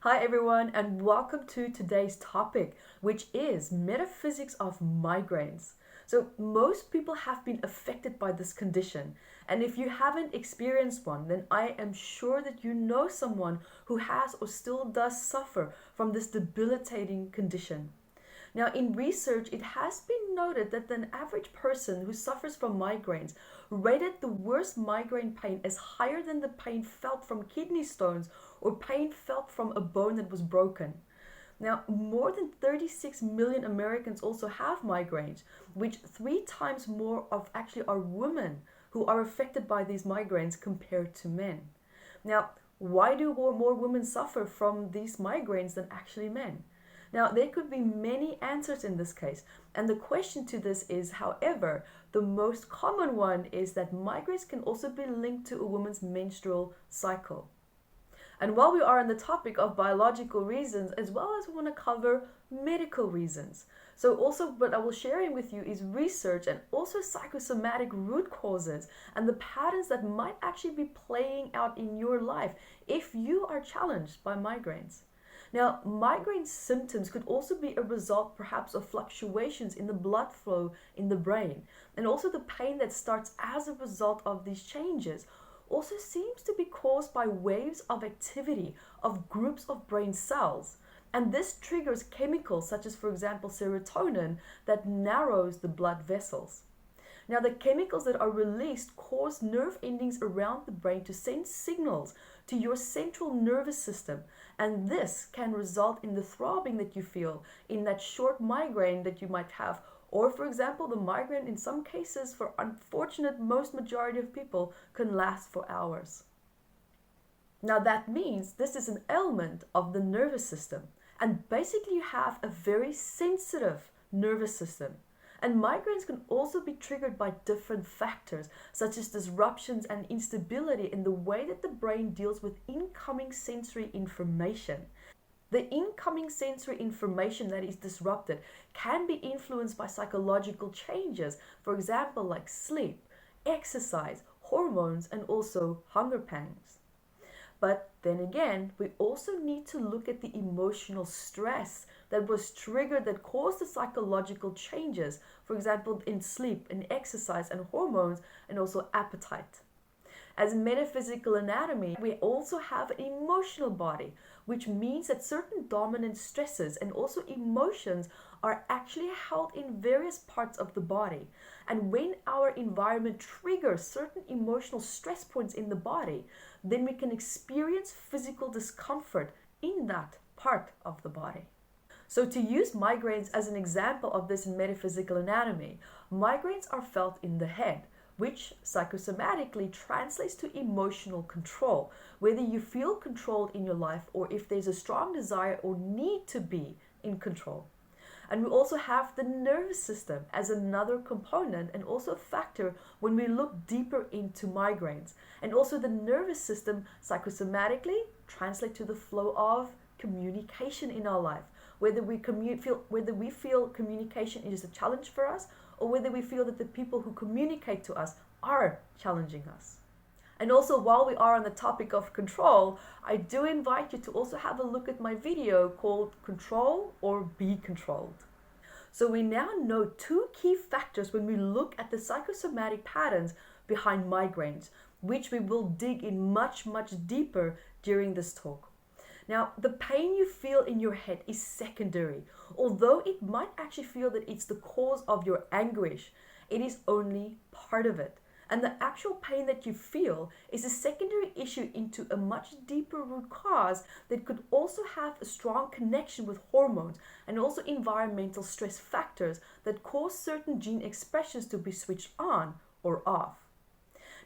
Hi everyone, and welcome to today's topic, which is metaphysics of migraines. So most people have been affected by this condition, and if you haven't experienced one, then I am sure that you know someone who has or still does suffer from this debilitating condition. Now, in research, it has been noted that an average person who suffers from migraines rated the worst migraine pain as higher than the pain felt from kidney stones or pain felt from a bone that was broken. Now, more than 36 million Americans also have migraines, which 3 times more of actually are women who are affected by these migraines compared to men. Now, why do more women suffer from these migraines than actually men? Now, there could be many answers in this case, and the question to this is, however, the most common one is that migraines can also be linked to a woman's menstrual cycle. And while we are on the topic of biological reasons, as well as we want to cover medical reasons. So also what I will share with you is research and also psychosomatic root causes and the patterns that might actually be playing out in your life if you are challenged by migraines. Now, migraine symptoms could also be a result perhaps of fluctuations in the blood flow in the brain, and also the pain that starts as a result of these changes also seems to be caused by waves of activity of groups of brain cells. And this triggers chemicals such as, for example, serotonin that narrows the blood vessels. Now, the chemicals that are released cause nerve endings around the brain to send signals to your central nervous system. And this can result in the throbbing that you feel in that short migraine that you might have. Or, for example, the migraine in some cases, for unfortunate most majority of people, can last for hours. Now, that means this is an ailment of the nervous system. And basically, you have a very sensitive nervous system. And migraines can also be triggered by different factors, such as disruptions and instability in the way that the brain deals with incoming sensory information. The incoming sensory information that is disrupted can be influenced by psychological changes, for example, like sleep, exercise, hormones, and also hunger pangs. But then again, we also need to look at the emotional stress that was triggered that caused the psychological changes, for example, in sleep, in exercise, and hormones, and also appetite. As metaphysical anatomy, we also have an emotional body, which means that certain dominant stresses and also emotions are actually held in various parts of the body. And when our environment triggers certain emotional stress points in the body, then we can experience physical discomfort in that part of the body. So to use migraines as an example of this in metaphysical anatomy, migraines are felt in the head, which psychosomatically translates to emotional control, whether you feel controlled in your life or if there's a strong desire or need to be in control. And we also have the nervous system as another component and also a factor when we look deeper into migraines. And also the nervous system psychosomatically translates to the flow of communication in our life, whether we feel communication is a challenge for us or whether we feel that the people who communicate to us are challenging us. And also, while we are on the topic of control, I do invite you to also have a look at my video called Control or Be Controlled. So we now know 2 key factors when we look at the psychosomatic patterns behind migraines, which we will dig in much deeper during this talk. Now, the pain you feel in your head is secondary. Although it might actually feel that it's the cause of your anguish, it is only part of it. And the actual pain that you feel is a secondary issue into a much deeper root cause that could also have a strong connection with hormones and also environmental stress factors that cause certain gene expressions to be switched on or off.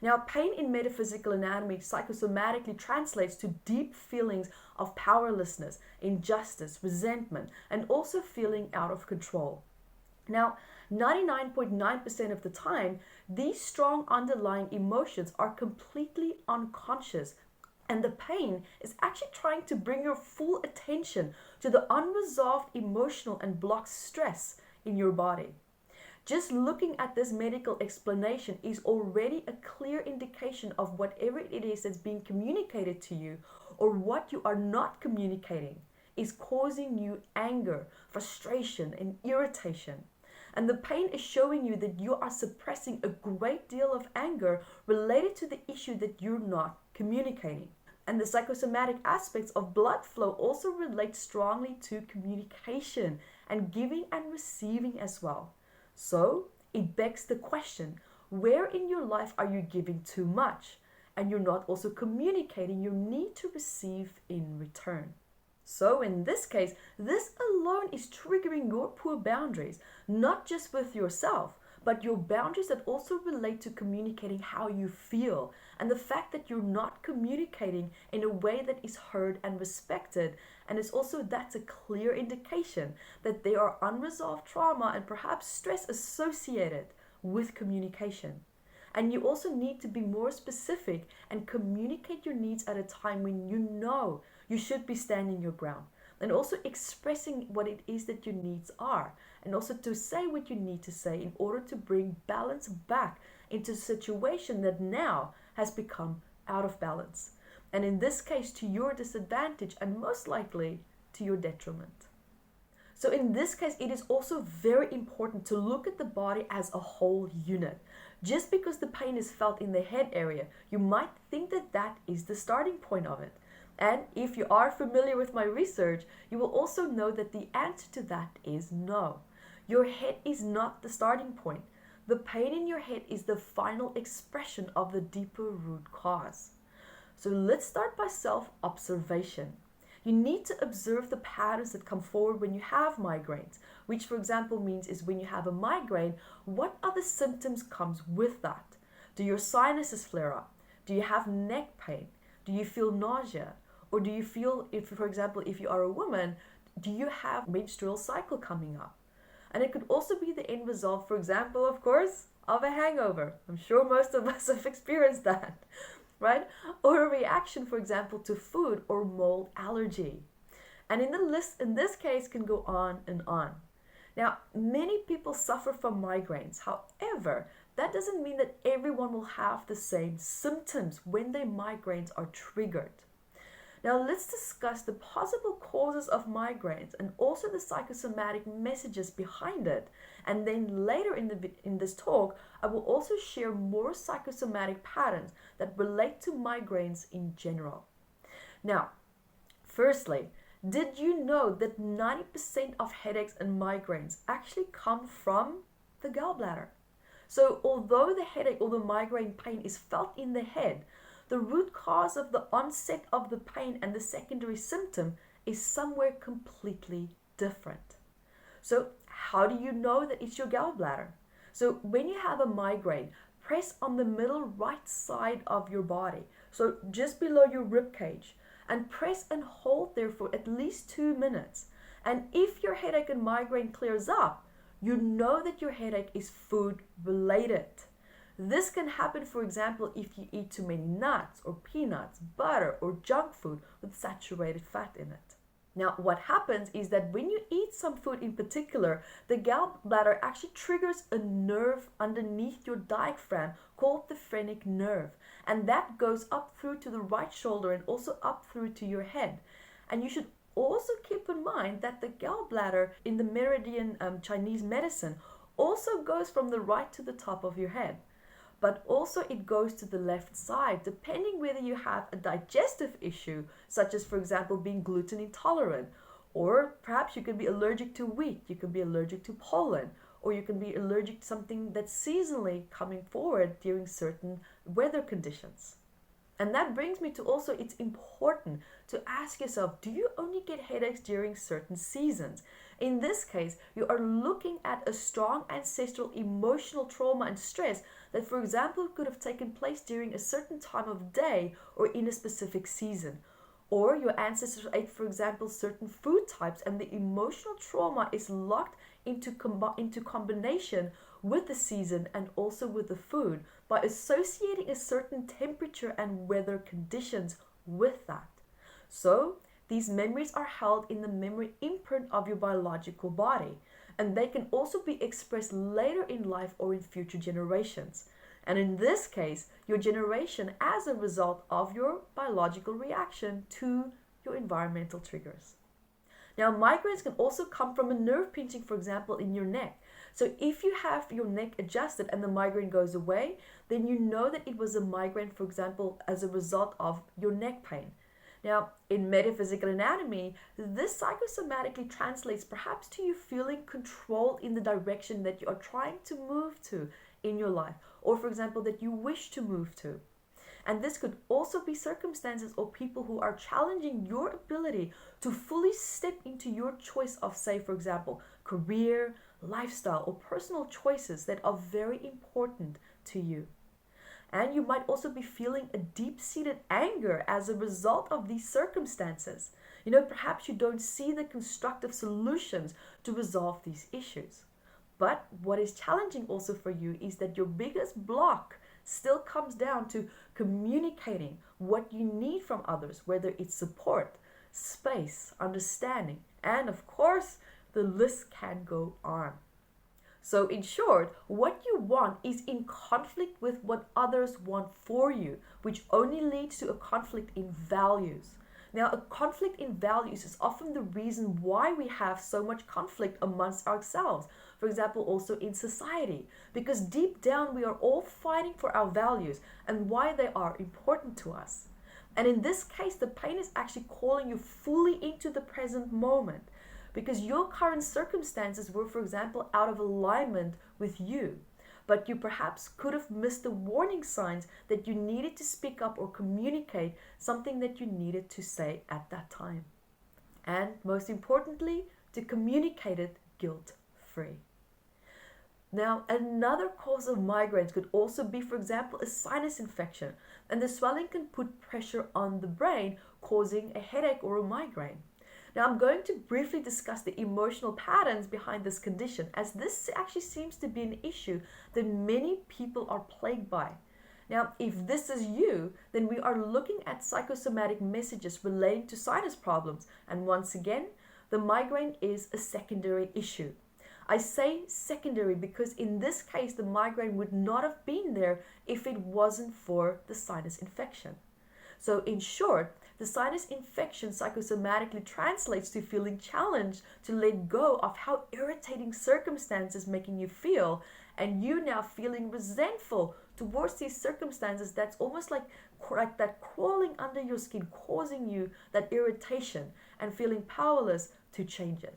Now, pain in metaphysical anatomy psychosomatically translates to deep feelings of powerlessness, injustice, resentment, and also feeling out of control. Now, 99.9% of the time, these strong underlying emotions are completely unconscious, and the pain is actually trying to bring your full attention to the unresolved emotional and blocked stress in your body. Just looking at this medical explanation is already a clear indication of whatever it is that's being communicated to you or what you are not communicating is causing you anger, frustration, and irritation. And the pain is showing you that you are suppressing a great deal of anger related to the issue that you're not communicating. And the psychosomatic aspects of blood flow also relate strongly to communication and giving and receiving as well. So it begs the question, where in your life are you giving too much and you're not also communicating your need to receive in return? So in this case, this alone is triggering your poor boundaries, not just with yourself, but your boundaries that also relate to communicating how you feel, and the fact that you're not communicating in a way that is heard and respected. And that's a clear indication that there are unresolved trauma and perhaps stress associated with communication. And you also need to be more specific and communicate your needs at a time when you know you should be standing your ground, and also expressing what it is that your needs are, and also to say what you need to say in order to bring balance back into a situation that now has become out of balance. And in this case, to your disadvantage and most likely to your detriment. So in this case, it is also very important to look at the body as a whole unit. Just because the pain is felt in the head area, you might think that that is the starting point of it. And if you are familiar with my research, you will also know that the answer to that is no. Your head is not the starting point. The pain in your head is the final expression of the deeper root cause. So let's start by self-observation. You need to observe the patterns that come forward when you have migraines, which for example means is when you have a migraine, what other symptoms comes with that? Do your sinuses flare up? Do you have neck pain? Do you feel nausea? Or do you feel, if for example, if you are a woman, do you have menstrual cycle coming up? And it could also be the end result, for example, of course, of a hangover. I'm sure most of us have experienced that, right? Or a reaction, for example, to food or mold allergy. And in the list, in this case, can go on and on. Now, many people suffer from migraines. However, that doesn't mean that everyone will have the same symptoms when their migraines are triggered. Now let's discuss the possible causes of migraines and also the psychosomatic messages behind it. And then later in this talk, I will also share more psychosomatic patterns that relate to migraines in general. Now, firstly, did you know that 90% of headaches and migraines actually come from the gallbladder? So although the headache or the migraine pain is felt in the head, the root cause of the onset of the pain and the secondary symptom is somewhere completely different. So how do you know that it's your gallbladder? So when you have a migraine, press on the middle right side of your body, so just below your rib cage, and press and hold there for at least 2 minutes. And if your headache and migraine clears up, you know that your headache is food related. This can happen, for example, if you eat too many nuts or peanuts, butter, or junk food with saturated fat in it. Now, what happens is that when you eat some food in particular, the gallbladder actually triggers a nerve underneath your diaphragm called the phrenic nerve. And that goes up through to the right shoulder and also up through to your head. And you should also keep in mind that the gallbladder in the meridian Chinese medicine also goes from the right to the top of your head. But also it goes to the left side, depending whether you have a digestive issue, such as, for example, being gluten intolerant, or perhaps you could be allergic to wheat, you could be allergic to pollen, or you can be allergic to something that's seasonally coming forward during certain weather conditions. And that brings me to also, it's important to ask yourself, do you only get headaches during certain seasons? In this case, you are looking at a strong ancestral emotional trauma and stress that, for example, could have taken place during a certain time of day or in a specific season. Or your ancestors ate, for example, certain food types, and the emotional trauma is locked into combination with the season and also with the food by associating a certain temperature and weather conditions with that. So these memories are held in the memory imprint of your biological body, and they can also be expressed later in life or in future generations. And in this case, your generation as a result of your biological reaction to your environmental triggers. Now, migraines can also come from a nerve pinching, for example, in your neck. So if you have your neck adjusted and the migraine goes away, then you know that it was a migraine, for example, as a result of your neck pain. Now, in metaphysical anatomy, this psychosomatically translates perhaps to you feeling control in the direction that you are trying to move to in your life, or for example, that you wish to move to. And this could also be circumstances or people who are challenging your ability to fully step into your choice of, say, for example, career, lifestyle, or personal choices that are very important to you. And you might also be feeling a deep-seated anger as a result of these circumstances. Perhaps you don't see the constructive solutions to resolve these issues. But what is challenging also for you is that your biggest block still comes down to communicating what you need from others, whether it's support, space, understanding, and of course, the list can go on. So in short, what you want is in conflict with what others want for you, which only leads to a conflict in values. Now, a conflict in values is often the reason why we have so much conflict amongst ourselves. For example, also in society, because deep down we are all fighting for our values and why they are important to us. And in this case, the pain is actually calling you fully into the present moment, because your current circumstances were, for example, out of alignment with you. But you perhaps could have missed the warning signs that you needed to speak up or communicate something that you needed to say at that time. And most importantly, to communicate it guilt-free. Now, another cause of migraines could also be, for example, a sinus infection. And the swelling can put pressure on the brain, causing a headache or a migraine. Now, I'm going to briefly discuss the emotional patterns behind this condition, as this actually seems to be an issue that many people are plagued by. Now, if this is you, then we are looking at psychosomatic messages relating to sinus problems. And once again, the migraine is a secondary issue. I say secondary because in this case, the migraine would not have been there if it wasn't for the sinus infection. So in short, the sinus infection psychosomatically translates to feeling challenged to let go of how irritating circumstances making you feel, and you now feeling resentful towards these circumstances that's almost like that crawling under your skin, causing you that irritation and feeling powerless to change it.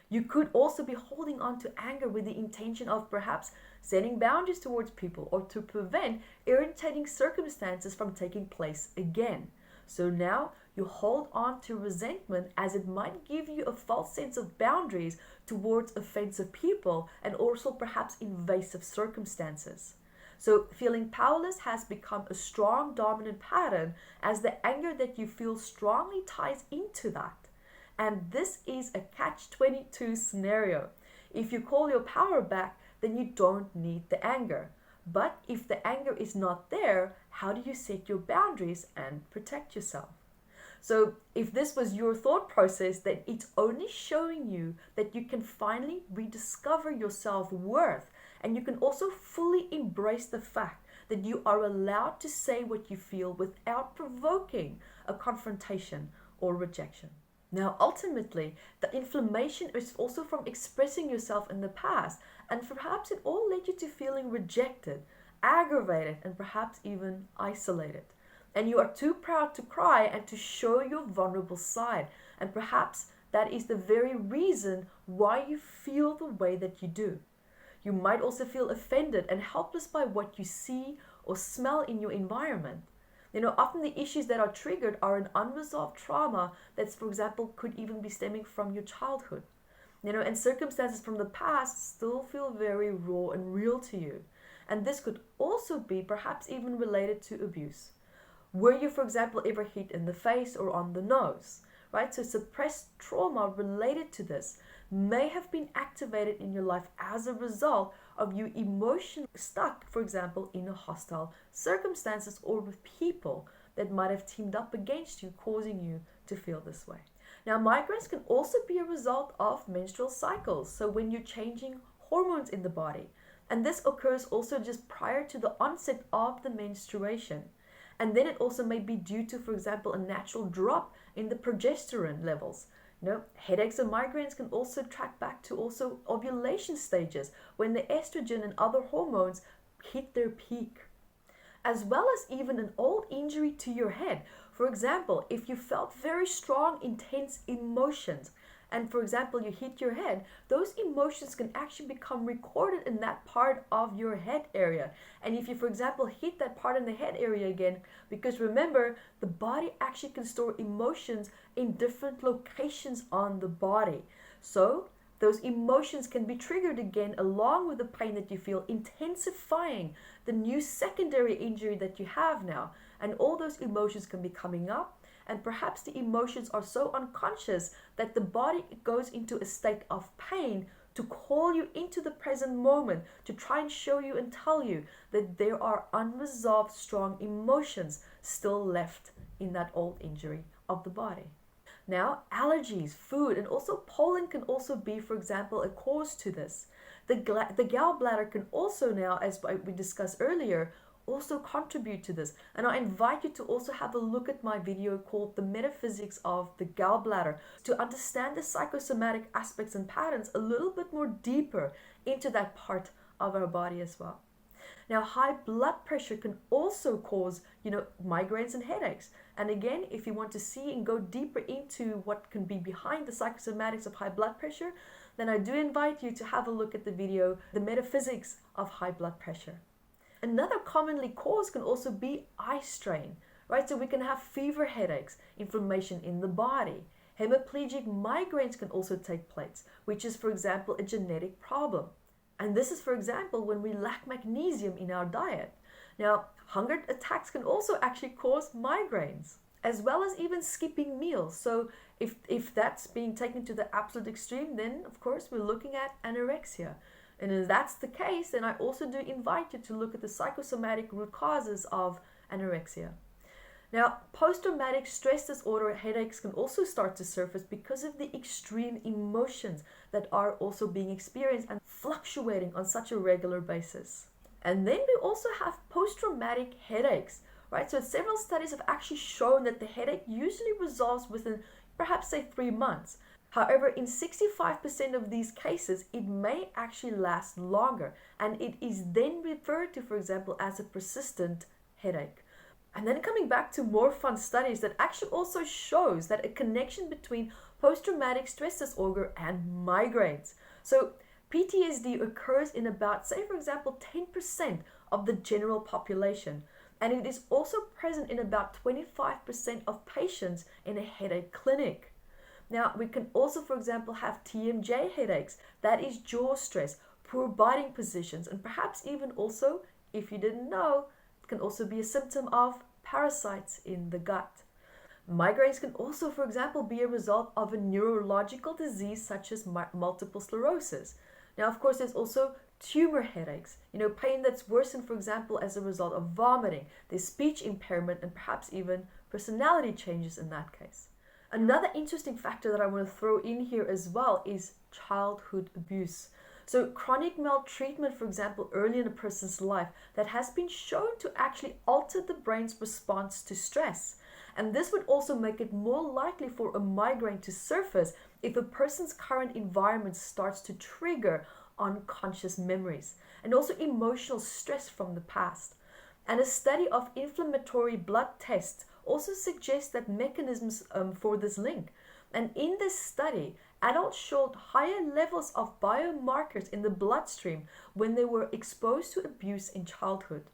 You could also be holding on to anger with the intention of perhaps setting boundaries towards people or to prevent irritating circumstances from taking place again. So now you hold on to resentment as it might give you a false sense of boundaries towards offensive people and also perhaps invasive circumstances. So feeling powerless has become a strong dominant pattern as the anger that you feel strongly ties into that. And this is a catch-22 scenario. If you call your power back, then you don't need the anger. But if the anger is not there, how do you set your boundaries and protect yourself? So if this was your thought process, then it's only showing you that you can finally rediscover your self-worth, and you can also fully embrace the fact that you are allowed to say what you feel without provoking a confrontation or rejection. Now, ultimately, the inflammation is also from expressing yourself in the past, and perhaps it all led you to feeling rejected, aggravated, and perhaps even isolated. And you are too proud to cry and to show your vulnerable side, and perhaps that is the very reason why you feel the way that you do. You might also feel offended and helpless by what you see or smell in your environment. Often the issues that are triggered are an unresolved trauma that's, for example, could even be stemming from your childhood. And circumstances from the past still feel very raw and real to you. And this could also be perhaps even related to abuse. Were you, for example, ever hit in the face or on the nose, right? So suppressed trauma related to this may have been activated in your life as a result of you emotionally stuck, for example, in a hostile circumstances or with people that might have teamed up against you, causing you to feel this way. Now, migraines can also be a result of menstrual cycles. So when you're changing hormones in the body, And this occurs also just prior to the onset of the menstruation. And then it also may be due to, for example, a natural drop in the progesterone levels. Headaches and migraines can also track back to also ovulation stages when the estrogen and other hormones hit their peak. As well as even an old injury to your head. For example, if you felt very strong, intense emotions, and for example, you hit your head, those emotions can actually become recorded in that part of your head area. And if you, for example, hit that part in the head area again, because remember, the body actually can store emotions in different locations on the body. So those emotions can be triggered again along with the pain that you feel, intensifying the new secondary injury that you have now. And all those emotions can be coming up. And perhaps the emotions are so unconscious that the body goes into a state of pain to call you into the present moment, to try and show you and tell you that there are unresolved strong emotions still left in that old injury of the body. Now, allergies, food, and also pollen can also be, for example, a cause to this. The gallbladder can also now, as we discussed earlier, also contribute to this. And I invite you to also have a look at my video called The Metaphysics of the Gallbladder to understand the psychosomatic aspects and patterns a little bit more deeper into that part of our body as well. Now, high blood pressure can also cause, migraines and headaches. And again, if you want to see and go deeper into what can be behind the psychosomatics of high blood pressure, then I do invite you to have a look at the video, The Metaphysics of High Blood Pressure. Another commonly cause can also be eye strain, right? So we can have fever headaches, inflammation in the body. Hemiplegic migraines can also take place, which is, for example, a genetic problem. And this is, for example, when we lack magnesium in our diet. Now, hunger attacks can also actually cause migraines, as well as even skipping meals. So if that's being taken to the absolute extreme, then of course we're looking at anorexia. And if that's the case, then I also do invite you to look at the psychosomatic root causes of anorexia. Now, post-traumatic stress disorder headaches can also start to surface because of the extreme emotions that are also being experienced and fluctuating on such a regular basis. And then we also have post-traumatic headaches, right? So several studies have actually shown that the headache usually resolves within perhaps say 3 months. However, in 65% of these cases, it may actually last longer, and it is then referred to, for example, as a persistent headache. And then coming back to more fun studies that actually also shows that a connection between post-traumatic stress disorder and migraines. So PTSD occurs in about, say for example, 10% of the general population, and it is also present in about 25% of patients in a headache clinic. Now, we can also, for example, have TMJ headaches, that is jaw stress, poor biting positions, and perhaps even also, if you didn't know, it can also be a symptom of parasites in the gut. Migraines can also, for example, be a result of a neurological disease such as multiple sclerosis. Now, of course, there's also tumor headaches, pain that's worsened, for example, as a result of vomiting. There's speech impairment and perhaps even personality changes in that case. Another interesting factor that I want to throw in here as well is childhood abuse. So chronic maltreatment, for example, early in a person's life, that has been shown to actually alter the brain's response to stress. And this would also make it more likely for a migraine to surface if a person's current environment starts to trigger unconscious memories and also emotional stress from the past. And a study of inflammatory blood tests also suggests that mechanisms for this link. And in this study, adults showed higher levels of biomarkers in the bloodstream when they were exposed to abuse in childhood.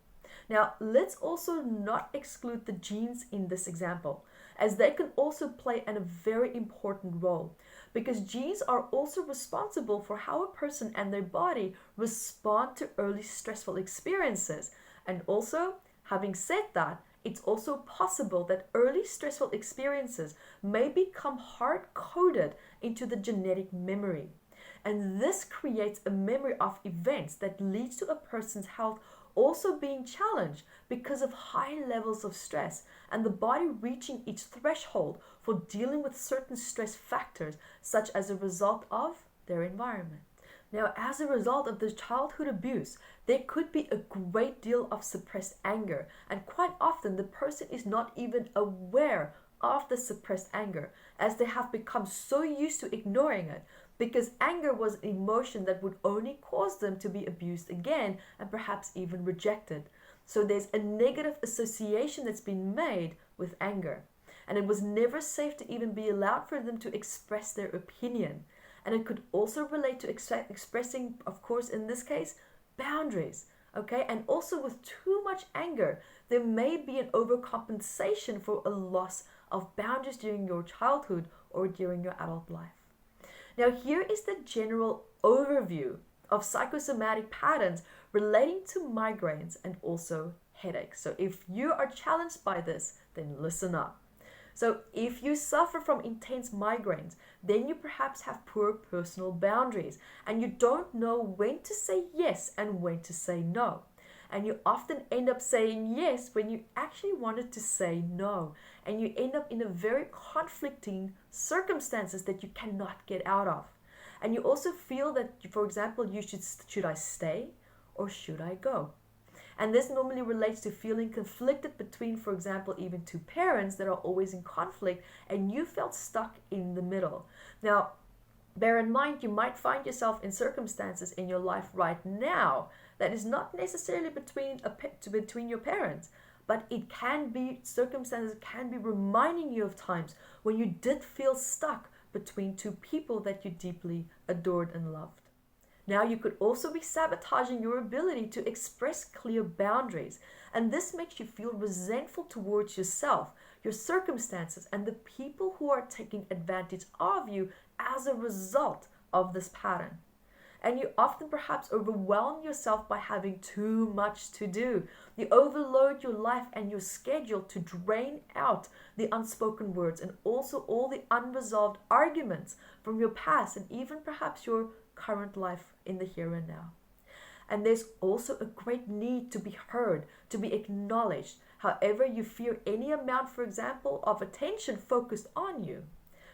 Now, let's also not exclude the genes in this example, as they can also play a very important role, because genes are also responsible for how a person and their body respond to early stressful experiences. And also, having said that, it's also possible that early stressful experiences may become hard-coded into the genetic memory. And this creates a memory of events that leads to a person's health also being challenged because of high levels of stress and the body reaching its threshold for dealing with certain stress factors, such as a result of their environment. Now, as a result of this childhood abuse, there could be a great deal of suppressed anger, and quite often the person is not even aware of the suppressed anger, as they have become so used to ignoring it, because anger was an emotion that would only cause them to be abused again and perhaps even rejected. So there's a negative association that's been made with anger, and it was never safe to even be allowed for them to express their opinion. And it could also relate to expressing, of course, in this case, boundaries. Okay, and also with too much anger, there may be an overcompensation for a loss of boundaries during your childhood or during your adult life. Now, here is the general overview of psychosomatic patterns relating to migraines and also headaches. So if you are challenged by this, then listen up. So if you suffer from intense migraines, then you perhaps have poor personal boundaries and you don't know when to say yes and when to say no. And you often end up saying yes when you actually wanted to say no. And you end up in a very conflicting circumstances that you cannot get out of. And you also feel that, for example, should I stay or should I go? And this normally relates to feeling conflicted between, for example, even two parents that are always in conflict, and you felt stuck in the middle. Now, bear in mind, you might find yourself in circumstances in your life right now that is not necessarily between your parents, but it can be circumstances, can be reminding you of times when you did feel stuck between two people that you deeply adored and loved. Now, you could also be sabotaging your ability to express clear boundaries, and this makes you feel resentful towards yourself, your circumstances, and the people who are taking advantage of you as a result of this pattern. And you often perhaps overwhelm yourself by having too much to do. You overload your life and your schedule to drain out the unspoken words and also all the unresolved arguments from your past and even perhaps your current life in the here and now. And there's also a great need to be heard, to be acknowledged. However, you fear any amount, for example, of attention focused on you.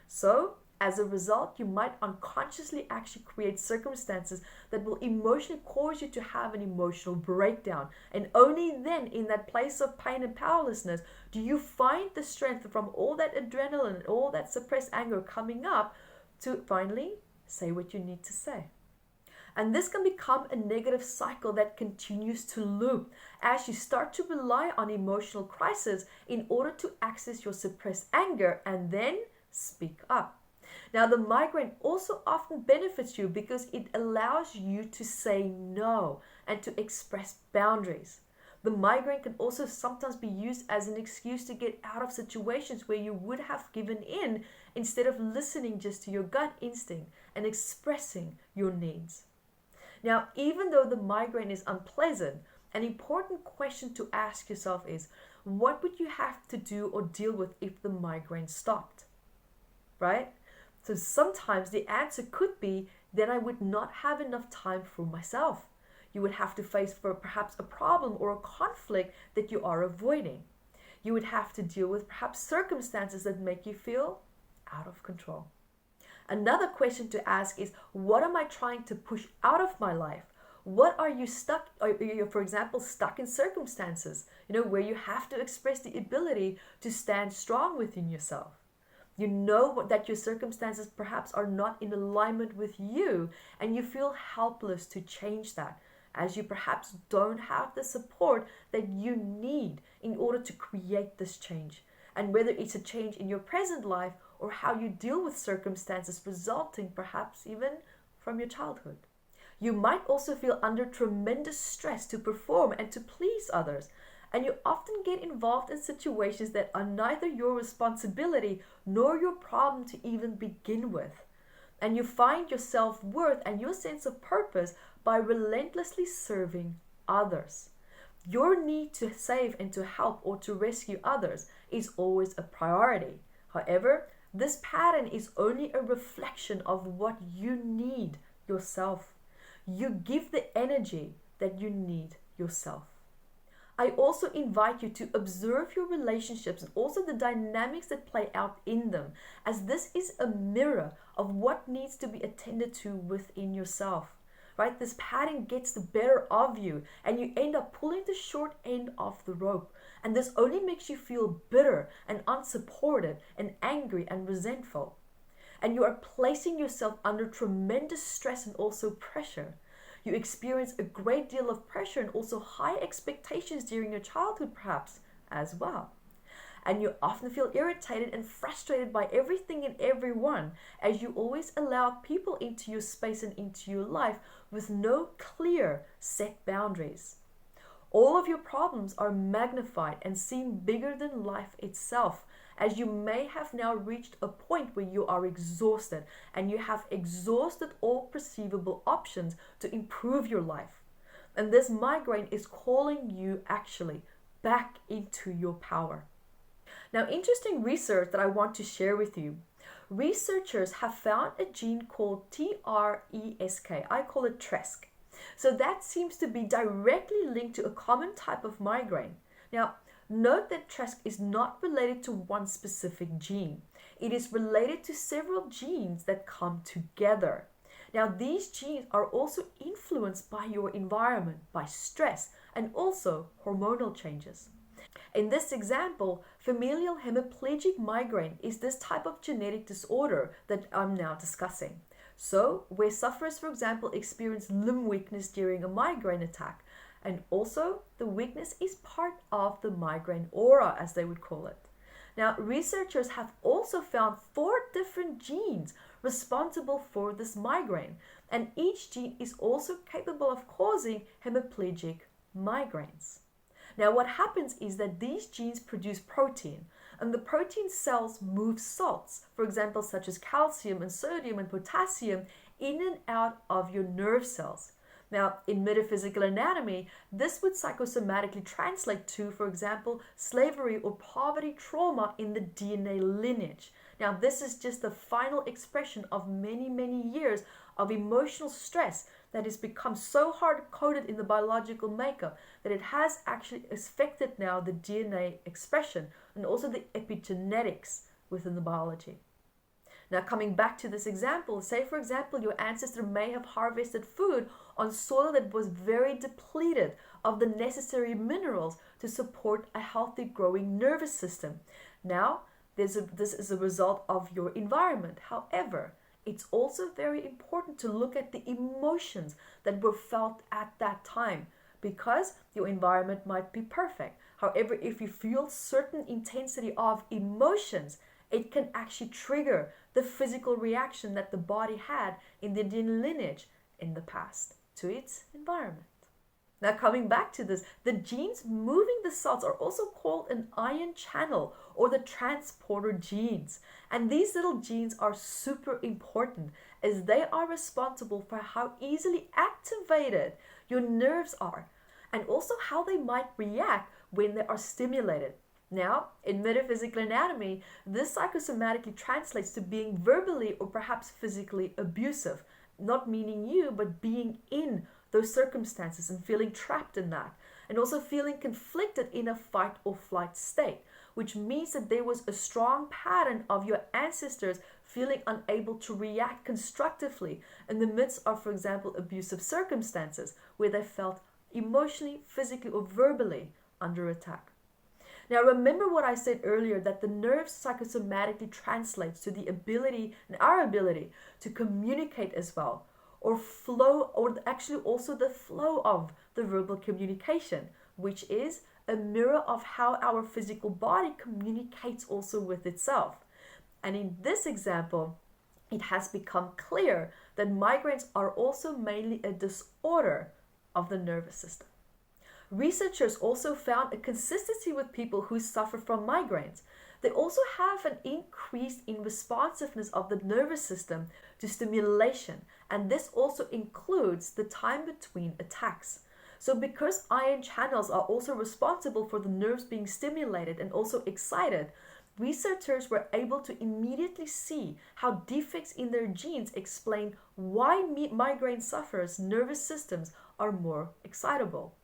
So, as a result, you might unconsciously actually create circumstances that will emotionally cause you to have an emotional breakdown. And only then, in that place of pain and powerlessness, do you find the strength from all that adrenaline and all that suppressed anger coming up to finally say what you need to say. And this can become a negative cycle that continues to loop as you start to rely on emotional crisis in order to access your suppressed anger and then speak up. Now, the migraine also often benefits you because it allows you to say no and to express boundaries. The migraine can also sometimes be used as an excuse to get out of situations where you would have given in instead of listening just to your gut instinct and expressing your needs. Now, even though the migraine is unpleasant, an important question to ask yourself is, what would you have to do or deal with if the migraine stopped? Right? So sometimes the answer could be, then I would not have enough time for myself. You would have to face for perhaps a problem or a conflict that you are avoiding. You would have to deal with perhaps circumstances that make you feel out of control. Another question to ask is, what am I trying to push out of my life? What are you stuck, for example, stuck in circumstances, where you have to express the ability to stand strong within yourself. You know that your circumstances perhaps are not in alignment with you, and you feel helpless to change that, as you perhaps don't have the support that you need in order to create this change. And whether it's a change in your present life or how you deal with circumstances resulting perhaps even from your childhood. You might also feel under tremendous stress to perform and to please others. And you often get involved in situations that are neither your responsibility nor your problem to even begin with. And you find your self-worth and your sense of purpose by relentlessly serving others. Your need to save and to help or to rescue others is always a priority. However, this pattern is only a reflection of what you need yourself. You give the energy that you need yourself. I also invite you to observe your relationships and also the dynamics that play out in them, as this is a mirror of what needs to be attended to within yourself. right? This pattern gets the better of you and you end up pulling the short end of the rope. And this only makes you feel bitter and unsupported and angry and resentful. And you are placing yourself under tremendous stress and also pressure. You experience a great deal of pressure and also high expectations during your childhood perhaps as well. And you often feel irritated and frustrated by everything and everyone, as you always allow people into your space and into your life with no clear set boundaries. All of your problems are magnified and seem bigger than life itself, as you may have now reached a point where you are exhausted and you have exhausted all perceivable options to improve your life. And this migraine is calling you actually back into your power. Now, interesting research that I want to share with you. Researchers have found a gene called TRESK. I call it TRESK. So that seems to be directly linked to a common type of migraine. Now, note that TRESK is not related to one specific gene. It is related to several genes that come together. Now, these genes are also influenced by your environment, by stress, and also hormonal changes. In this example, familial hemiplegic migraine is this type of genetic disorder that I'm now discussing. So, where sufferers, for example, experience limb weakness during a migraine attack, and also the weakness is part of the migraine aura, as they would call it. Now, researchers have also found 4 different genes responsible for this migraine, and each gene is also capable of causing hemiplegic migraines. Now, what happens is that these genes produce protein, and the protein cells move salts, for example, such as calcium and sodium and potassium, in and out of your nerve cells. Now, in metaphysical anatomy, this would psychosomatically translate to, for example, slavery or poverty trauma in the DNA lineage. Now, this is just the final expression of many, many years of emotional stress that has become so hard-coded in the biological makeup that it has actually affected now the DNA expression and also the epigenetics within the biology. Now, coming back to this example, say for example your ancestor may have harvested food on soil that was very depleted of the necessary minerals to support a healthy growing nervous system. Now, this is a result of your environment. However, it's also very important to look at the emotions that were felt at that time, because your environment might be perfect. However, if you feel certain intensity of emotions, it can actually trigger the physical reaction that the body had in the DNA lineage in the past to its environment. Now, coming back to this, the genes moving the salts are also called an ion channel or the transporter genes. And these little genes are super important as they are responsible for how easily activated your nerves are and also how they might react when they are stimulated. Now, in metaphysical anatomy, this psychosomatically translates to being verbally or perhaps physically abusive, not meaning you, but being in those circumstances and feeling trapped in that, and also feeling conflicted in a fight or flight state, which means that there was a strong pattern of your ancestors feeling unable to react constructively in the midst of, for example, abusive circumstances where they felt emotionally, physically, or verbally under attack. Now, remember what I said earlier, that the nerves psychosomatically translates to the ability and our ability to communicate as well, or flow, or actually also the flow of the verbal communication, which is a mirror of how our physical body communicates also with itself. And in this example, it has become clear that migraines are also mainly a disorder of the nervous system. Researchers also found a consistency with people who suffer from migraines. They also have an increase in responsiveness of the nervous system to stimulation, and this also includes the time between attacks. So because ion channels are also responsible for the nerves being stimulated and also excited, researchers were able to immediately see how defects in their genes explain why migraine sufferers' nervous systems are more excitable.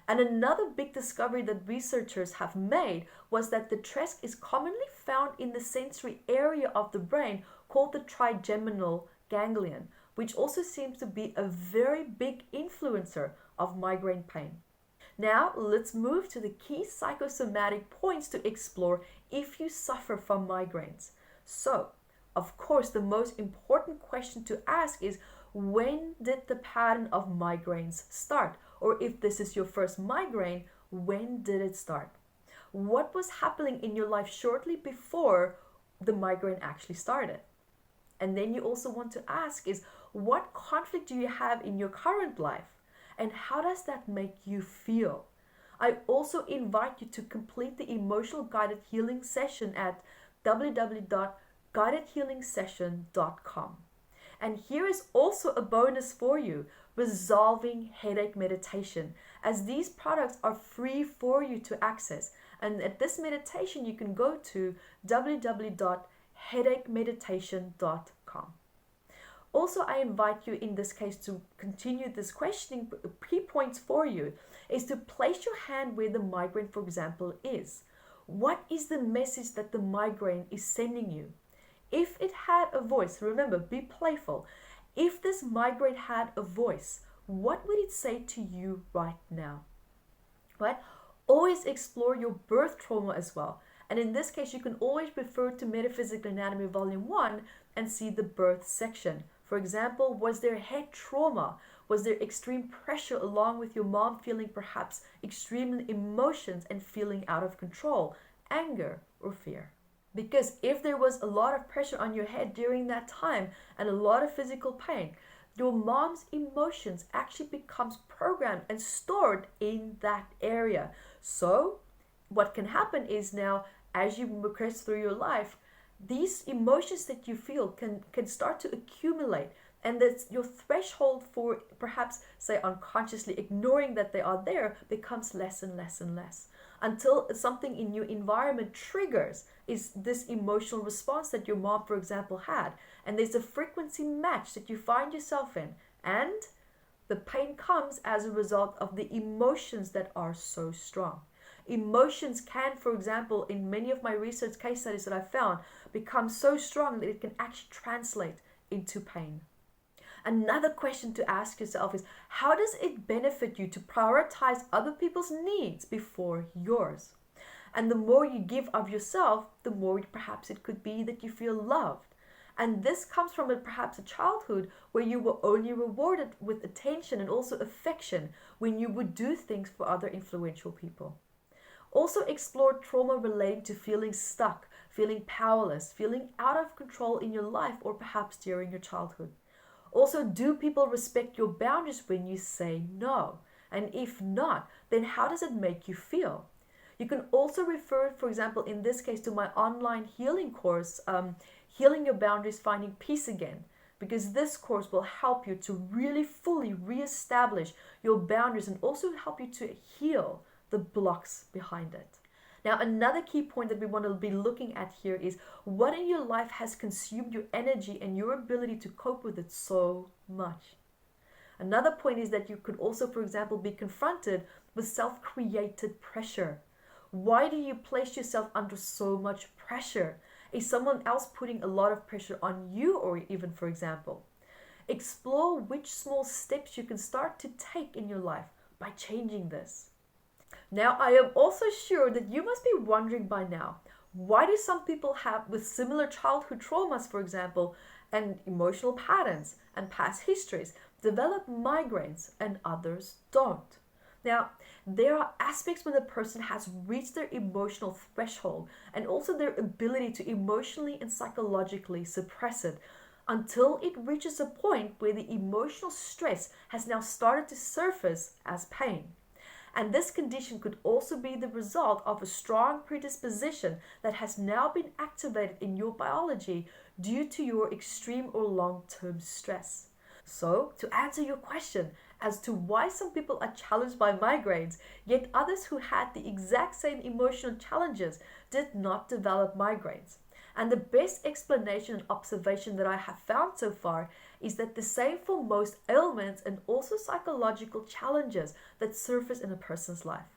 And another big discovery that researchers have made was that the TRESK is commonly found in the sensory area of the brain called the trigeminal ganglion, which also seems to be a very big influencer of migraine pain. Now, let's move to the key psychosomatic points to explore if you suffer from migraines. So, of course, the most important question to ask is, when did the pattern of migraines start? Or if this is your first migraine, when did it start? What was happening in your life shortly before the migraine actually started? And then you also want to ask is, what conflict do you have in your current life? And how does that make you feel? I also invite you to complete the emotional guided healing session at www.guidedhealingsession.com. And here is also a bonus for you, resolving headache meditation, as these products are free for you to access. And at this meditation, you can go to www.headachemeditation.com. Also, I invite you in this case to continue this questioning. Key points for you is to place your hand where the migraine, for example, is. What is the message that the migraine is sending you? If it had a voice, remember, be playful. If this migraine had a voice, what would it say to you right now? Right? Always explore your birth trauma as well. And in this case, you can always refer to Metaphysical Anatomy Volume 1 and see the birth section. For example, was there head trauma? Was there extreme pressure along with your mom feeling perhaps extreme emotions and feeling out of control, anger or fear? Because if there was a lot of pressure on your head during that time and a lot of physical pain, your mom's emotions actually becomes programmed and stored in that area. So what can happen is now, as you progress through your life, these emotions that you feel can start to accumulate, and that your threshold for perhaps, say, unconsciously ignoring that they are there becomes less and less and less, until something in your environment triggers is this emotional response that your mom, for example, had, and there's a frequency match that you find yourself in, and the pain comes as a result of the emotions that are so strong. Emotions can, for example, in many of my research case studies that I found, become so strong that it can actually translate into pain. Another question to ask yourself is, how does it benefit you to prioritize other people's needs before yours? And the more you give of yourself, the more perhaps it could be that you feel loved. And this comes from perhaps a childhood where you were only rewarded with attention and also affection when you would do things for other influential people. Also explore trauma relating to feeling stuck, feeling powerless, feeling out of control in your life or perhaps during your childhood. Also, do people respect your boundaries when you say no? And if not, then how does it make you feel? You can also refer, for example, in this case, to my online healing course, Healing Your Boundaries, Finding Peace Again, because this course will help you to really fully reestablish your boundaries and also help you to heal the blocks behind it. Now, another key point that we want to be looking at here is, what in your life has consumed your energy and your ability to cope with it so much? Another point is that you could also, for example, be confronted with self-created pressure. Why do you place yourself under so much pressure? Is someone else putting a lot of pressure on you, or even, for example? Explore which small steps you can start to take in your life by changing this. Now, I am also sure that you must be wondering by now, why do some people have with similar childhood traumas, for example, and emotional patterns and past histories develop migraines and others don't? Now, there are aspects when a person has reached their emotional threshold and also their ability to emotionally and psychologically suppress it until it reaches a point where the emotional stress has now started to surface as pain. And this condition could also be the result of a strong predisposition that has now been activated in your biology due to your extreme or long-term stress. So, to answer your question as to why some people are challenged by migraines, yet others who had the exact same emotional challenges did not develop migraines. And the best explanation and observation that I have found so far is that the same for most ailments and also psychological challenges that surface in a person's life.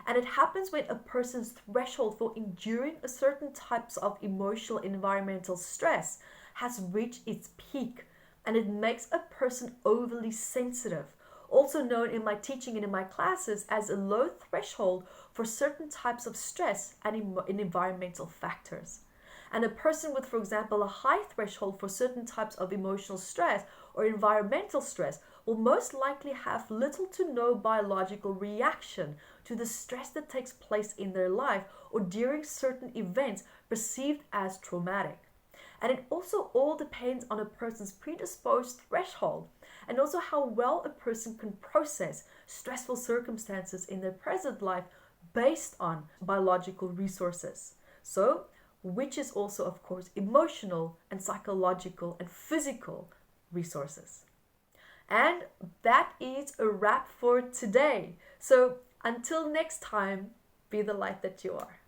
And it happens when a person's threshold for enduring a certain types of emotional environmental stress has reached its peak, and it makes a person overly sensitive, also known in my teaching and in my classes as a low threshold for certain types of stress and in environmental factors. And a person with, for example, a high threshold for certain types of emotional stress or environmental stress will most likely have little to no biological reaction to the stress that takes place in their life or during certain events perceived as traumatic. And it also all depends on a person's predisposed threshold and also how well a person can process stressful circumstances in their present life based on biological resources. So, which is also, of course, emotional and psychological and physical resources. And that is a wrap for today. So until next time, be the light that you are.